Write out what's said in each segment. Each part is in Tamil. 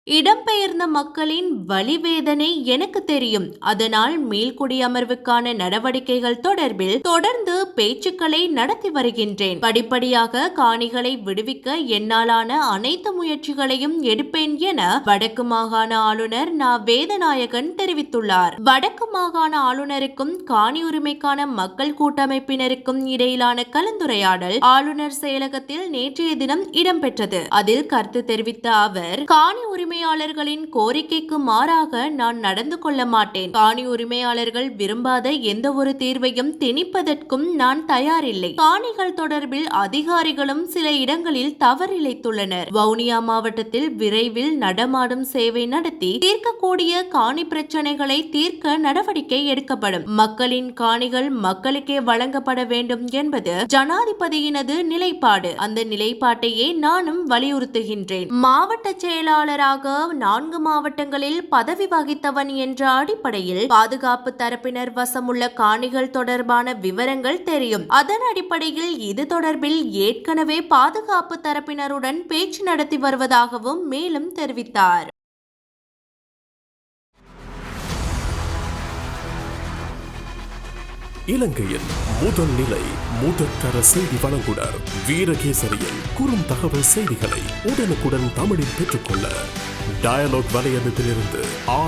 இடம்பெயர்ந்த மக்களின் வலிவேதனை எனக்கு தெரியும். அதனால் மீள்குடியமர்வுக்கான நடவடிக்கைகள் தொடர்பில் தொடர்ந்து பேச்சுக்களை நடத்தி வருகின்றேன். படிப்படியாக காணிகளை விடுவிக்க என்னாலான அனைத்து முயற்சிகளையும் எடுப்பேன் என வடக்கு மாகாண ஆளுநர் நா. வேதநாயகன் தெரிவித்துள்ளார். வடக்கு மாகாண ஆளுநருக்கும் காணி உரிமைக்கான மக்கள் கூட்டமைப்பினருக்கும் இடையிலான கலந்துரையாடல் ஆளுநர் செயலகத்தில் நேற்றைய தினம் இடம்பெற்றது. அதில் கருத்து தெரிவித்த அவர், காணி உரிமையாளர்களின் கோரிக்கைக்கு மாறாக நான் நடந்து கொள்ள மாட்டேன். காணி உரிமையாளர்கள் விரும்பாத எந்த ஒரு தீர்வையும் திணிப்பதற்கும் நான் தயாரில்லை. காணிகள் தொடர்பில் அதிகாரிகளும் சில இடங்களில் தவறிழைத்துள்ளனர். வவுனியா மாவட்டத்தில் விரைவில் நடமாடும் சேவை நடத்தி தீர்க்கக்கூடிய காணி பிரச்சனைகளை தீர்க்க நடவடிக்கை எடுக்கப்படும். மக்களின் காணிகள் மக்களுக்கே வழங்கப்பட வேண்டும் என்பது ஜனாதிபதியினது நிலைப்பாடு. அந்த நிலைப்பாட்டையே நானும் வலியுறுத்துகின்றேன். மாவட்ட செயலாளராக 4 மாவட்டங்களில் பதவி வகித்தவன் என்ற அடிப்படையில் பாதுகாப்பு தரப்பினர் வசமுள்ள காணிகள் தொடர்பான விவரங்கள் தெரியும். அதன் அடிப்படையில் இது தொடர்பில் ஏற்கனவே பாதுகாப்பு தரப்பினருடன் பேச்சு நடத்தி வருவதாகவும் மேலும் தெரிவித்தார். இலங்கையின் முதல் நிலை முதற்கர செய்தி வழங்குனர் வீரகேசரியின் குறும் தகவல் செய்திகளை உடனுக்குடன் தமிழில் பெற்றுக்கொள்ள டயலாக் வலையமைப்பிலிருந்து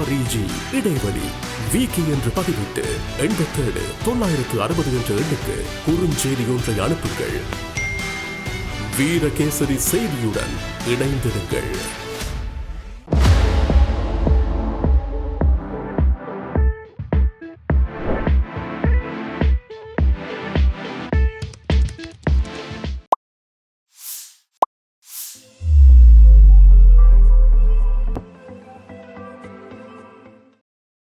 REG இடைவெளி வீக்கி என்று பதிவிட்டு 87 960 என்ற எண்ணுக்கு குறுஞ்செய்தி ஒன்றை அனுப்புங்கள். வீரகேசரி செய்தியுடன் இணைந்திருங்கள்.